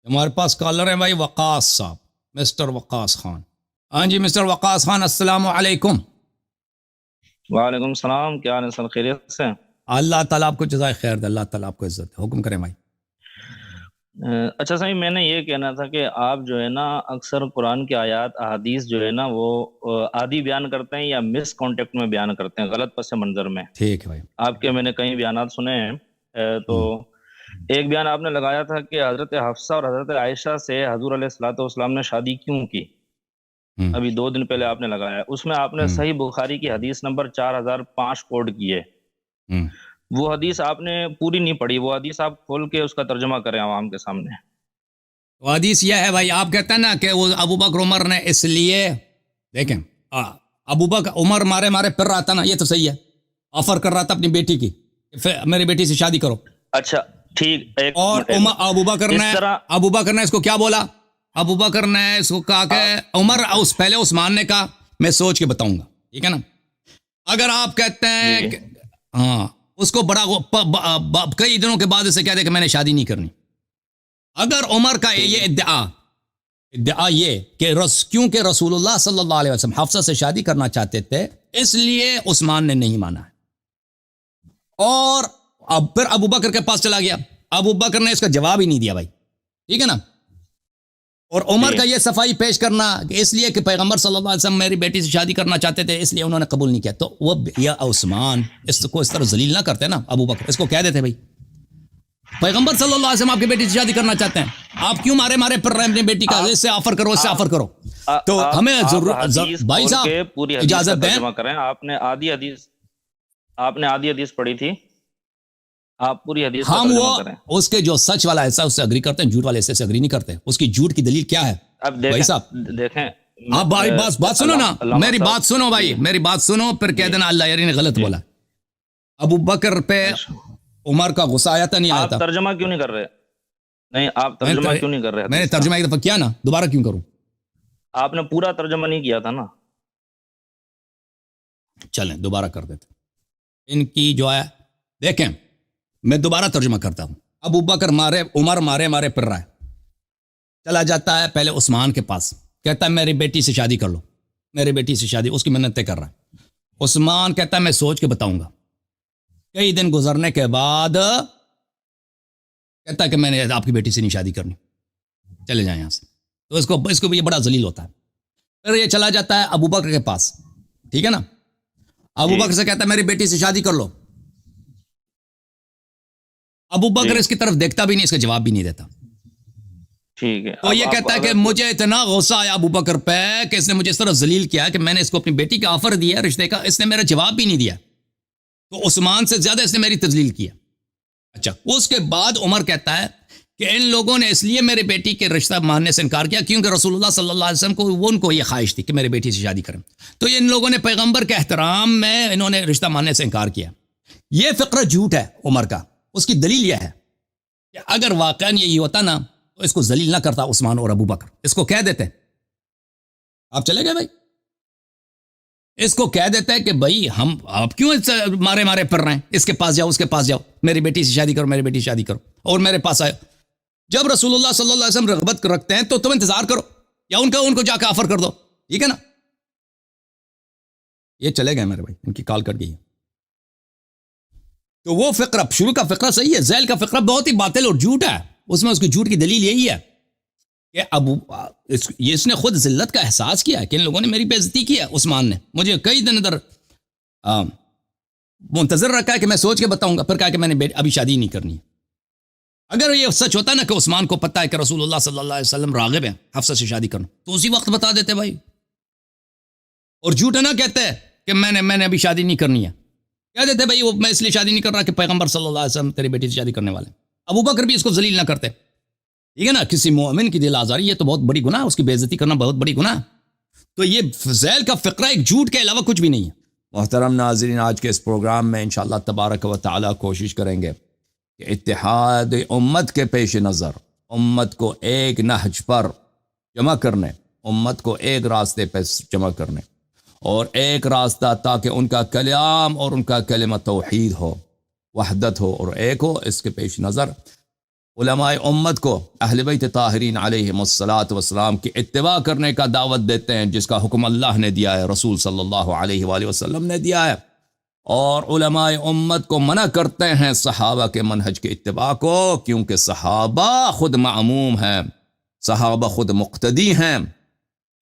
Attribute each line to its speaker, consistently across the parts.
Speaker 1: ہمارے پاس کالر ہیں بھائی وقاص صاحب، مسٹر وقاص خان۔ ہاں جی مسٹر وقاص خان، السلام علیکم۔
Speaker 2: وعلیکم السلام، کیا حال ہے سر؟ خیریت سے؟
Speaker 1: اللہ تعالیٰ آپ کو جزائے خیر دے، اللہ تعالیٰ آپ کو عزت دے۔ حکم کریں بھائی۔
Speaker 2: اچھا صاحب، میں نے یہ کہنا تھا کہ آپ جو ہے نا اکثر قرآن کی آیات احادیث جو ہے نا وہ آدھی بیان کرتے ہیں یا مس کانٹیکٹ میں بیان کرتے ہیں، غلط پس منظر میں۔
Speaker 1: ٹھیک ہے بھائی۔
Speaker 2: آپ کے میں نے کئی بیانات سنے ہیں، تو ایک بیان آپ نے لگایا تھا کہ حضرت حفصہ اور حضرت عائشہ سے حضور علیہ الصلوۃ والسلام نے شادی کیوں کی، ابھی 2 دن پہلے آپ نے لگایا۔ اس میں آپ نے صحیح بخاری کی حدیث نمبر 4005 کوڈ کی ہے۔ وہ حدیث آپ نے پوری نہیں پڑھی، وہ حدیث آپ کھول کے اس کا ترجمہ کریں عوام کے سامنے۔
Speaker 1: تو حدیث یہ ہے بھائی، آپ کہتے ہیں نا کہ وہ ابو بکر عمر نے اس لیے، دیکھیں ابو بکر عمر مارے پھر رہا تھا نا، یہ تو صحیح ہے، آفر کر رہا تھا اپنی بیٹی کی، میری بیٹی سے شادی کرو۔
Speaker 2: اچھا ٹھیک،
Speaker 1: اور ابو بکر نے اس کو کیا بولا؟ ابو بکر نے اس کو کہا کہ عمر، پہلے عثمان نے کہا میں سوچ کے بتاؤں گا، ٹھیک ہے نا۔ اگر آپ کہتے ہیں کہ ہاں، اس کو بڑا کئی دنوں کے بعد اسے کہہ دے کہ میں نے شادی نہیں کرنی۔ اگر عمر کا یہ ادعا یہ کہ کیونکہ رسول اللہ صلی اللہ علیہ وسلم حفصہ سے شادی کرنا چاہتے تھے اس لیے عثمان نے نہیں مانا ہے، اور اب پھر ابو بکر کے پاس چلا گیا، ابو بکر نے اس کا جواب ہی نہیں دیا بھائی، ٹھیک ہے نا۔ اور عمر کا یہ صفائی پیش کرنا کہ اس لیے کہ پیغمبر صلی اللہ علیہ وسلم میری بیٹی سے شادی کرنا چاہتے تھے اس لیے انہوں نے قبول نہیں کیا، تو وہ یا عثمان اس کو اس طرح ذلیل نہ کرتے نا، ابو بکر اس کو کہہ دیتے بھائی پیغمبر صلی اللہ علیہ وسلم آپ کی بیٹی سے شادی کرنا چاہتے ہیں، آپ کیوں مارے پھر رہے اپنی بیٹی کا، اس سے آفر کرو، اس سے آفر کرو۔ تو ہمیں بھائی صاحب اجازت دیں،
Speaker 2: آپ نے آدھی حدیث پڑھی تھی، آپ پوری حدیث
Speaker 1: ہم وہ اس کے جو سچ والا ایسا اس سے اگری کرتے ہیں، جھوٹ والے ایسے سے اگری نہیں کرتے، اس کی جھوٹ کی دلیل کیا ہے بھائی صاحب؟
Speaker 2: دیکھیں
Speaker 1: آپ بھائی بات سنو نا، میری بات سنو بھائی، میری بات سنو، پھر کہہ دینا اللہ یاری نے غلط بولا۔ ابو بکر پہ عمر کا غصہ آیا تھا نہیں آیا تھا؟
Speaker 2: آپ ترجمہ کیوں نہیں کر رہے؟ نہیں، آپ ترجمہ کیوں نہیں کر رہے؟
Speaker 1: میں نے ترجمہ ایک دفعہ کیا نا، دوبارہ کیوں کروں؟
Speaker 2: آپ نے پورا ترجمہ نہیں کیا تھا نا۔
Speaker 1: چلیں دوبارہ کر دیتے، ان کی جو ہے دیکھیں، میں دوبارہ ترجمہ کرتا ہوں۔ ابو بکر عمر مارے پھر رہا ہے، چلا جاتا ہے پہلے عثمان کے پاس، کہتا ہے میری بیٹی سے شادی کر لو، میری بیٹی سے شادی، اس کی منتیں کر رہا ہے۔ عثمان کہتا ہے میں سوچ کے بتاؤں گا۔ کئی دن گزرنے کے بعد کہتا ہے کہ میں نے آپ کی بیٹی سے نہیں شادی کرنی، چلے جائیں یہاں سے۔ تو اس کو بھی یہ بڑا ذلیل ہوتا ہے۔ پھر یہ چلا جاتا ہے ابو بکر کے پاس، ٹھیک ہے نا، ابو بکر سے کہتا ہے میری بیٹی سے شادی کر لو۔ ابو بکر اس کی طرف دیکھتا بھی نہیں، اس کا جواب بھی نہیں دیتا۔
Speaker 2: ٹھیک ہے،
Speaker 1: تو یہ کہتا ہے کہ مجھے اتنا غصہ آیا ابو بکر پہ کہ اس نے مجھے اس طرح ذلیل کیا کہ میں نے اس کو اپنی بیٹی کا آفر دیا رشتے کا، اس نے میرا جواب بھی نہیں دیا، تو عثمان سے زیادہ اس نے میری تذلیل کیا۔ اچھا، اس کے بعد عمر کہتا ہے کہ ان لوگوں نے اس لیے میرے بیٹی کے رشتہ ماننے سے انکار کیا کیونکہ رسول اللہ صلی اللہ علیہ وسلم کو ان کو یہ خواہش تھی کہ میرے بیٹی سے شادی کریں، تو ان لوگوں نے پیغمبر کے احترام میں انہوں نے رشتہ ماننے سے انکار کیا۔ یہ فقرہ جھوٹ ہے عمر کا۔ اس کی دلیل یہ ہے کہ اگر واقعا یہی ہوتا نا تو اس کو ذلیل نہ کرتا عثمان اور ابو بکر، اس کو کہہ دیتے، آپ چلے گئے بھائی، اس کو کہہ دیتا ہے کہ بھائی آپ کیوں مارے پھر رہے ہیں، اس کے پاس جاؤ، اس کے پاس جاؤ، میری بیٹی سے شادی کرو، میری بیٹی سے شادی کرو، اور میرے پاس آئے۔ جب رسول اللہ صلی اللہ علیہ وسلم رغبت رکھتے ہیں تو تم انتظار کرو، یا ان کو جا کے آفر کر دو، ٹھیک ہے نا۔ یہ چلے گئے میرے بھائی، ان کی کال کٹ گئی ہے۔ تو وہ فقرہ شروع کا فقرہ صحیح ہے، ذیل کا فقرہ بہت ہی باطل اور جھوٹ ہے، اس میں اس کی جھوٹ کی دلیل یہی ہے کہ اس نے خود ذلت کا احساس کیا ہے کہ ان لوگوں نے میری بے عزتی کی ہے۔ عثمان نے مجھے کئی دن ادھر منتظر رکھا ہے کہ میں سوچ کے بتاؤں گا، پھر کہا کہ میں نے ابھی شادی نہیں کرنی ہے۔ اگر یہ سچ ہوتا نا کہ عثمان کو پتہ ہے کہ رسول اللہ صلی اللہ علیہ وسلم راغب ہیں حفصہ سے شادی کرنا، تو اسی وقت بتا دیتے بھائی، اور جھوٹ نہ کہتے کہ میں نے ابھی شادی نہیں کرنی ہے، کہہ دیتے بھائی میں اس لیے شادی نہیں کر رہا کہ پیغمبر صلی اللہ علیہ وسلم تیری بیٹی سے شادی کرنے والے۔ ابو بکر بھی اس کو ذلیل نہ کرتے، ٹھیک ہے نا۔ کسی مومن کی دل آزاری یہ تو بہت بڑی گناہ، اس کی بے عزتی کرنا بہت بڑی گناہ۔ تو یہ ذیل کا فقرہ ایک جھوٹ کے علاوہ کچھ بھی نہیں ہے۔ محترم ناظرین، آج کے اس پروگرام میں انشاءاللہ تبارک و تعالی کوشش کریں گے کہ اتحاد امت کے پیش نظر امت کو ایک نہج پر جمع کرنے، امت کو ایک راستے پہ جمع کرنے، اور ایک راستہ تاکہ ان کا کلام اور ان کا کلمہ توحید ہو، وحدت ہو اور ایک ہو، اس کے پیش نظر علماء امت کو اہل بیت طاہرین علیہم الصلاۃ والسلام کی اتباع کرنے کا دعوت دیتے ہیں، جس کا حکم اللہ نے دیا ہے، رسول صلی اللہ علیہ وآلہ وسلم نے دیا ہے، اور علماء امت کو منع کرتے ہیں صحابہ کے منہج کے اتباع کو، کیونکہ صحابہ خود معموم ہیں، صحابہ خود مقتدی ہیں،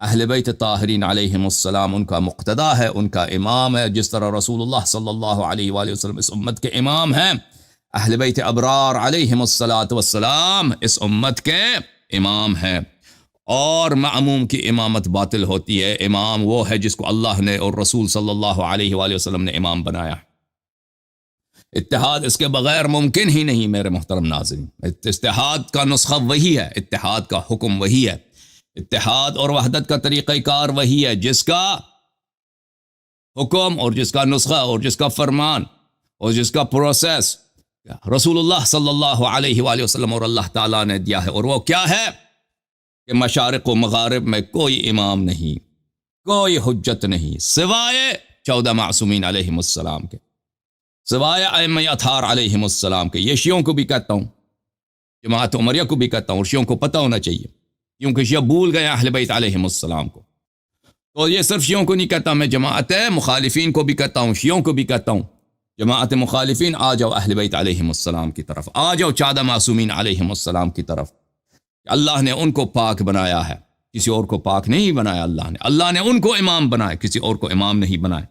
Speaker 1: اہل بیت طاہرین علیہم السلام ان کا مقتدا ہے، ان کا امام ہے، جس طرح رسول اللہ صلی اللہ علیہ وآلہ وسلم اس امت کے امام ہیں، اہل بیت ابرار علیہم الصلاۃ والسلام اس امت کے امام ہیں۔ اور معموم کی امامت باطل ہوتی ہے، امام وہ ہے جس کو اللہ نے اور رسول صلی اللہ علیہ وآلہ وسلم نے امام بنایا۔ اتحاد اس کے بغیر ممکن ہی نہیں میرے محترم ناظرین، اتحاد کا نسخہ وہی ہے، اتحاد کا حکم وہی ہے، اتحاد اور وحدت کا طریقہ کار وہی ہے، جس کا حکم اور جس کا نسخہ اور جس کا فرمان اور جس کا پروسیس رسول اللہ صلی اللہ علیہ وآلہ وسلم اور اللہ تعالیٰ نے دیا ہے، اور وہ کیا ہے کہ مشارق و مغارب میں کوئی امام نہیں، کوئی حجت نہیں، سوائے 14 معصومین علیہم السلام کے، سوائے ائمہ اطہار علیہم السلام کے۔ یہ شیعوں کو بھی کہتا ہوں، جماعت عمریہ کو بھی کہتا ہوں، اور شیعوں کو پتہ ہونا چاہیے، کیونکہ شیعہ بھول گئے اہل بیت علیہم السلام کو۔ تو یہ صرف شیعوں کو نہیں کہتا، میں جماعت مخالفین کو بھی کہتا ہوں، شیعوں کو بھی کہتا ہوں، جماعت مخالفین آ جاؤ اہل بیت علیہم السلام کی طرف، آ جاؤ 14 معصومین علیہم السلام کی طرف۔ اللہ نے ان کو پاک بنایا ہے، کسی اور کو پاک نہیں بنایا اللہ نے ان کو امام بنایا، کسی اور کو امام نہیں بنایا۔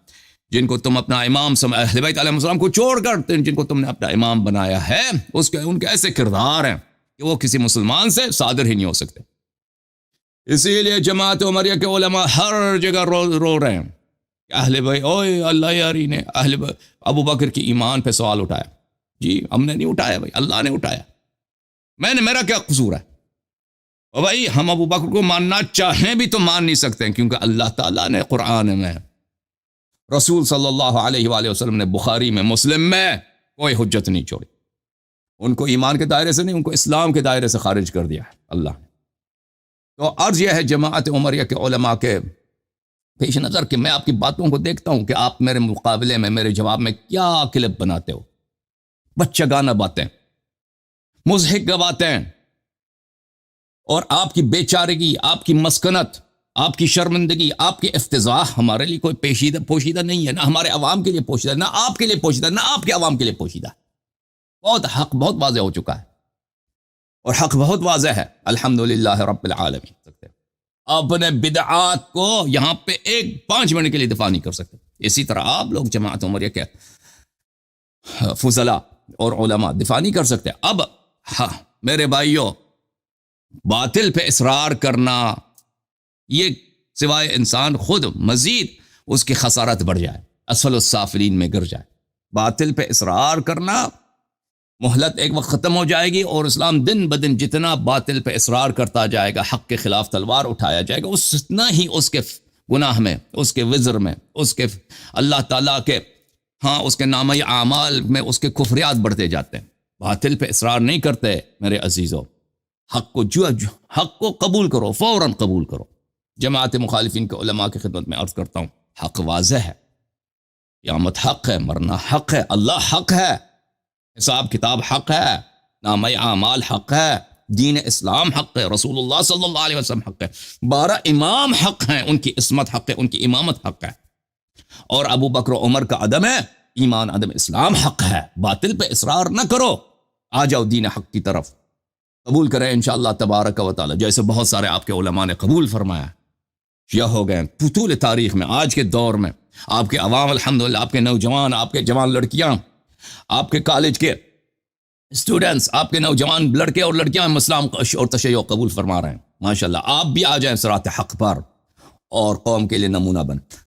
Speaker 1: جن کو تم اپنا امام اہل بیت علیہ السلام کو چھوڑ کر جن کو تم نے اپنا امام بنایا ہے، ان کے ایسے کردار ہیں کہ وہ کسی مسلمان سے صادر ہی نہیں ہو سکتے۔ اسی لیے جماعت عمریہ کے علماء ہر جگہ رو رہے ہیں کہ اہل بیت، اوئے اللہ یاری نے ابو بکر کی ایمان پہ سوال اٹھایا۔ جی ہم نے نہیں اٹھایا بھائی، اللہ نے اٹھایا، میرا کیا قصور ہے؟ اور بھائی ہم ابو بکر کو ماننا چاہیں بھی تو مان نہیں سکتے ہیں، کیونکہ اللہ تعالیٰ نے قرآن میں، رسول صلی اللہ علیہ وآلہ وسلم نے بخاری میں، مسلم میں کوئی حجت نہیں چھوڑی۔ ان کو ایمان کے دائرے سے نہیں، ان کو اسلام کے دائرے سے خارج کر دیا ہے اللہ نے۔ تو عرض یہ ہے جماعت عمریہ کے علماء کے پیش نظر کہ میں آپ کی باتوں کو دیکھتا ہوں کہ آپ میرے مقابلے میں، میرے جواب میں کیا کلپ بناتے ہو، بچہ گانا باتیں، مضحک باتیں، اور آپ کی بے چارگی، آپ کی مسکنت، آپ کی شرمندگی، آپ کی افتضاح ہمارے لیے کوئی پوشیدہ نہیں ہے، نہ ہمارے عوام کے لیے پوشیدہ، نہ آپ کے لیے پوشیدہ، نہ آپ کے عوام کے لیے پوشیدہ۔ بہت حق بہت واضح ہو چکا ہے، اور حق بہت واضح ہے، الحمدللہ رب العالمین۔ اپنے بدعات کو یہاں پہ 5 منٹ کے لیے دفاع نہیں کر سکتے۔ اسی طرح آپ لوگ جماعت عمریہ کے فضلاء اور علماء دفاع نہیں کر سکتے۔ اب میرے بھائیوں، باطل پہ اصرار کرنا، یہ سوائے انسان خود مزید اس کی خسارت بڑھ جائے، اسفل السافلین میں گر جائے۔ باطل پہ اصرار کرنا، مہلت ایک وقت ختم ہو جائے گی، اور اسلام دن بدن جتنا باطل پہ اصرار کرتا جائے گا، حق کے خلاف تلوار اٹھایا جائے گا، اتنا ہی اس کے گناہ میں، اس کے وزر میں، اس کے اللہ تعالیٰ کے اس کے نامہ اعمال میں اس کے کفریات بڑھتے جاتے ہیں۔ باطل پہ اصرار نہیں کرتے میرے عزیزو، حق کو قبول کرو، فوراً قبول کرو۔ جماعت مخالفین کے علماء کی خدمت میں عرض کرتا ہوں، حق واضح ہے، قیامت حق ہے، مرنا حق ہے، اللہ حق ہے، حساب کتاب حق ہے، نامہ اعمال حق ہے، دین اسلام حق ہے، رسول اللہ صلی اللہ علیہ وسلم حق ہے، 12 امام حق ہیں، ان کی عصمت حق ہے، ان کی امامت حق ہے، اور ابو بکر و عمر کا عدم ہے ایمان، عدم اسلام حق ہے۔ باطل پہ اصرار نہ کرو، آ جاؤ دین حق کی طرف، قبول کریں انشاءاللہ تبارک و تعالی، جیسے بہت سارے آپ کے علماء نے قبول فرمایا، شیعہ ہو گئے طول تاریخ میں، آج کے دور میں آپ کے عوام الحمدللہ، آپ کے نوجوان، آپ کے جوان لڑکیاں، آپ کے کالج کے اسٹوڈنٹس، آپ کے نوجوان لڑکے اور لڑکیاں اسلام اور تشیع قبول فرما رہے ہیں، ماشاءاللہ۔ آپ بھی آ جائیں صراط حق پر اور قوم کے لیے نمونہ بن۔